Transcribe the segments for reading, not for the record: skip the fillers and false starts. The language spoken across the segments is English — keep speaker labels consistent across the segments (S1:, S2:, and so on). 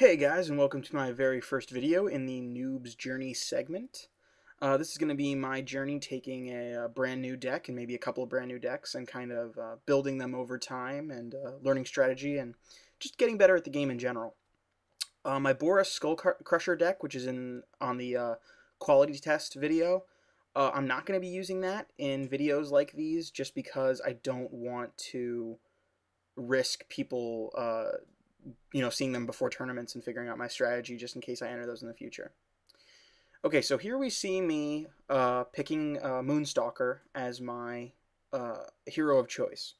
S1: Hey guys, and welcome to my very first video in the Noob's Journey segment. This is going to be my journey taking a brand new deck and maybe a couple of brand new decks and kind of building them over time and learning strategy and just getting better at the game in general. My Boris Skull Crusher deck, which is on the quality test video, I'm not going to be using that in videos like these just because I don't want to risk people seeing them before tournaments and figuring out my strategy just in case I enter those in the future. Okay, so here we see me picking Moonstalker as my hero of choice.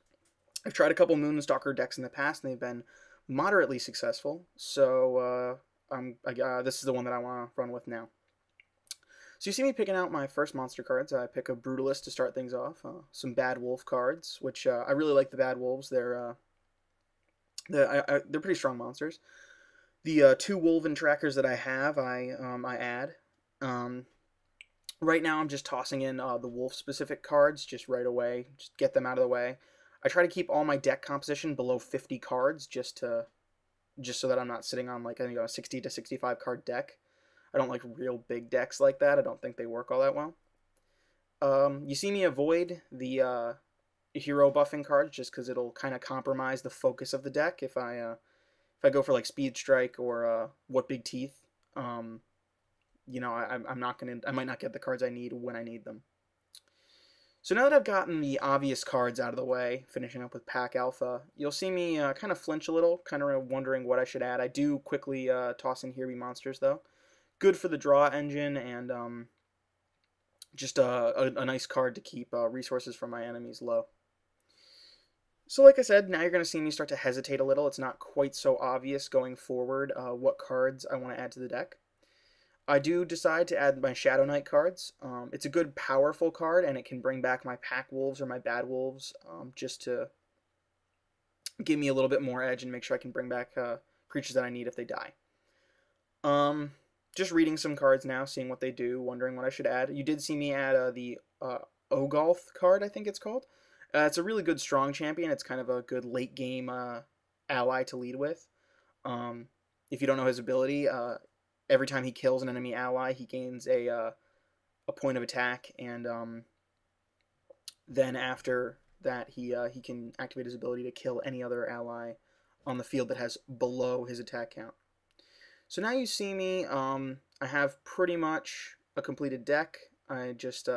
S1: I've tried a couple Moonstalker decks in the past, and they've been moderately successful, so this is the one that I want to run with now. So you see me picking out my first monster cards. I pick a Brutalist to start things off, some Bad Wolf cards, which I really like the Bad Wolves. They're pretty strong monsters. The two Wolven trackers that I have, I add. Right now, I'm just tossing in the wolf-specific cards just right away, just get them out of the way. I try to keep all my deck composition below 50 cards, just so that I'm not sitting on like a 60 to 65 card deck. I don't like real big decks like that. I don't think they work all that well. You see me avoid the hero buffing cards just because it'll kind of compromise the focus of the deck if I go for like Speed Strike or What Big Teeth. I'm not gonna. I might not get the cards I need when I need them. So now that I've gotten the obvious cards out of the way, finishing up with Pack Alpha, you'll see me kind of flinch a little, kind of wondering what I should add. I do quickly toss in Here Be Monsters though. Good for the draw engine and just a nice card to keep resources from my enemies low. So like I said, now you're going to see me start to hesitate a little. It's not quite so obvious going forward what cards I want to add to the deck. I do decide to add my Shadow Knight cards. It's a good, powerful card, and it can bring back my Pack Wolves or my Bad Wolves just to give me a little bit more edge and make sure I can bring back creatures that I need if they die. Just reading some cards now, seeing what they do, wondering what I should add. You did see me add the Ogolth card, I think it's called. It's a really good strong champion. It's kind of a good late game ally to lead with. If you don't know his ability, every time he kills an enemy ally, he gains a point of attack, and then after that, he can activate his ability to kill any other ally on the field that has below his attack count. So now you see me. I have pretty much a completed deck. I just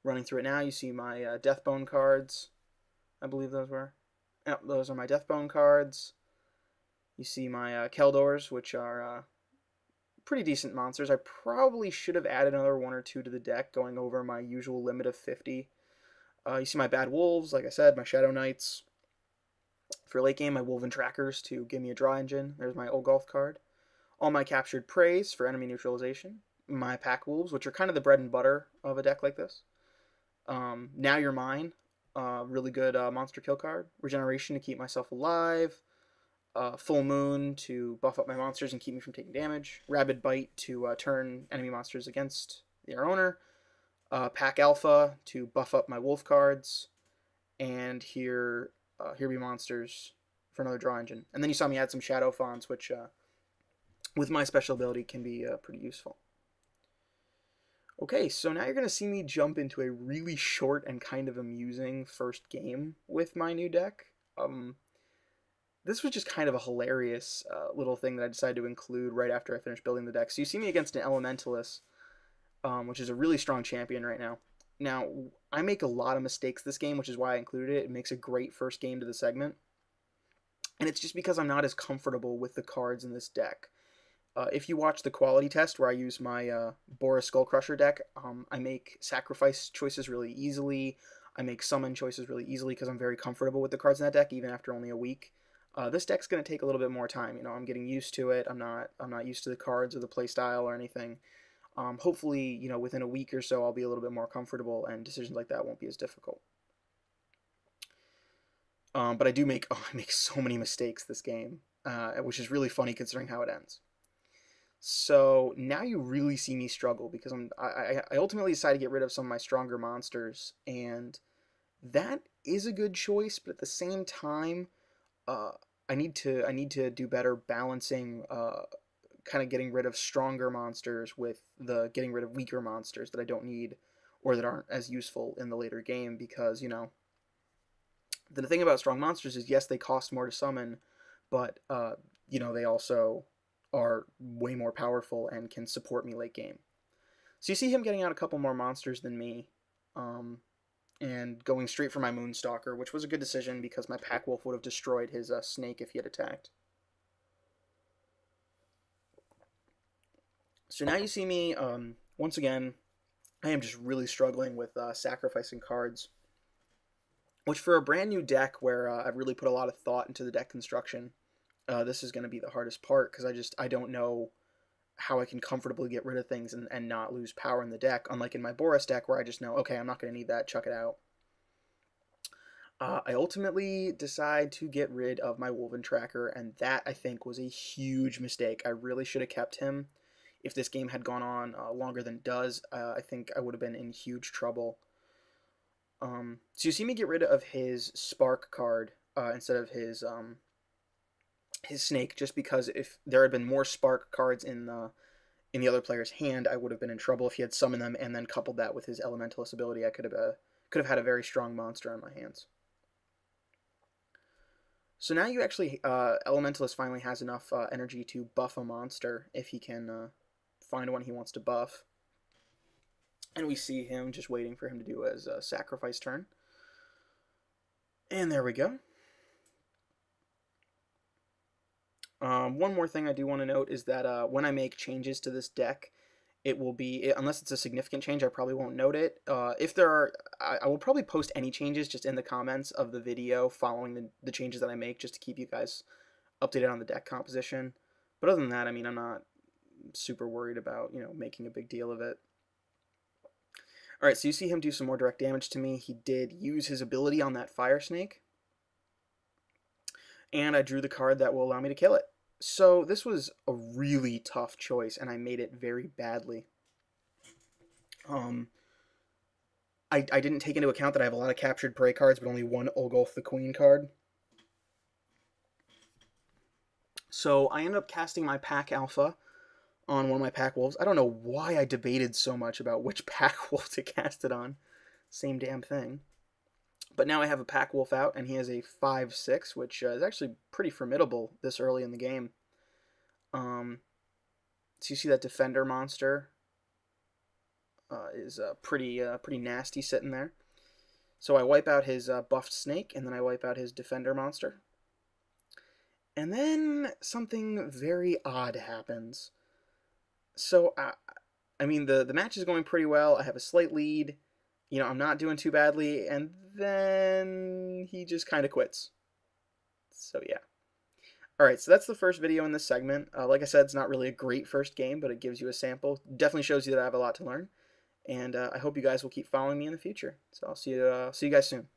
S1: running through it now. You see my Deathbone cards. I believe those were. Yep, those are my Deathbone cards. You see my Keldors, which are pretty decent monsters. I probably should have added another one or two to the deck, going over my usual limit of 50. You see my Bad Wolves, like I said, my Shadow Knights. For late game, my Wolven Trackers to give me a draw engine. There's my Ogolth card. All my Captured Preys for enemy neutralization. My Pack Wolves, which are kind of the bread and butter of a deck like this. Now You're Mine, really good monster kill card. Regeneration to keep myself alive. Full Moon to buff up my monsters and keep me from taking damage. Rabid Bite to turn enemy monsters against their owner. Pack Alpha to buff up my wolf cards. And Here Be Monsters for another draw engine. And then you saw me add some Shadow Fawns, which with my special ability can be pretty useful. Okay, so now you're going to see me jump into a really short and kind of amusing first game with my new deck. This was just kind of a hilarious little thing that I decided to include right after I finished building the deck. So you see me against an Elementalist, which is a really strong champion right now. Now, I make a lot of mistakes this game, which is why I included it. It makes a great first game to the segment. And it's just because I'm not as comfortable with the cards in this deck. If you watch the quality test where I use my Boris Skull Crusher deck, I make sacrifice choices really easily. I make summon choices really easily because I'm very comfortable with the cards in that deck, even after only a week. This deck's going to take a little bit more time. I'm getting used to it. I'm not used to the cards or the playstyle or anything. Hopefully, within a week or so, I'll be a little bit more comfortable, and decisions like that won't be as difficult. But I make so many mistakes this game, which is really funny considering how it ends. So now you really see me struggle because I ultimately decided to get rid of some of my stronger monsters, and that is a good choice, but at the same time, I need to do better balancing kind of getting rid of stronger monsters with the getting rid of weaker monsters that I don't need or that aren't as useful in the later game, because, you know, the thing about strong monsters is, yes, they cost more to summon, but you know, they also are way more powerful and can support me late game. So you see him getting out a couple more monsters than me, and going straight for my Moonstalker, which was a good decision because my Pack Wolf would have destroyed his snake if he had attacked. So now you see me, once again, I am just really struggling with sacrificing cards, which for a brand new deck where I've really put a lot of thought into the deck construction, this is going to be the hardest part, because I don't know how I can comfortably get rid of things and not lose power in the deck, unlike in my Boros deck where I just know, okay, I'm not going to need that, chuck it out. I ultimately decide to get rid of my Wolven Tracker, and that, I think, was a huge mistake. I really should have kept him. If this game had gone on longer than it does, I think I would have been in huge trouble. So you see me get rid of his Spark card instead of his Snake, just because if there had been more Spark cards in the other player's hand, I would have been in trouble. If he had summoned them and then coupled that with his Elementalist ability, I could have had a very strong monster on my hands. So now you actually, Elementalist finally has enough energy to buff a monster if he can find one he wants to buff. And we see him just waiting for him to do his sacrifice turn. And there we go. One more thing I do want to note is that when I make changes to this deck, it will be, unless it's a significant change, I probably won't note it. If there are, I will probably post any changes just in the comments of the video following the changes that I make, just to keep you guys updated on the deck composition. But other than that, I mean, I'm not super worried about, you know, making a big deal of it. Alright, so you see him do some more direct damage to me. He did use his ability on that Fire Snake, and I drew the card that will allow me to kill it. So this was a really tough choice, and I made it very badly. I didn't take into account that I have a lot of captured prey cards, but only one Olgolf the Queen card. So I ended up casting my Pack Alpha on one of my Pack Wolves. I don't know why I debated so much about which Pack Wolf to cast it on. Same damn thing. But now I have a Pack Wolf out, and he has a 5/6, which is actually pretty formidable this early in the game. So you see that Defender monster is pretty nasty sitting there. So I wipe out his buffed snake, and then I wipe out his Defender monster. And then something very odd happens. So, I mean, the match is going pretty well. I have a slight lead. You know, I'm not doing too badly, and then he just kind of quits. So, yeah. Alright, so that's the first video in this segment. Like I said, it's not really a great first game, but it gives you a sample. Definitely shows you that I have a lot to learn, and I hope you guys will keep following me in the future. So I'll see you guys soon.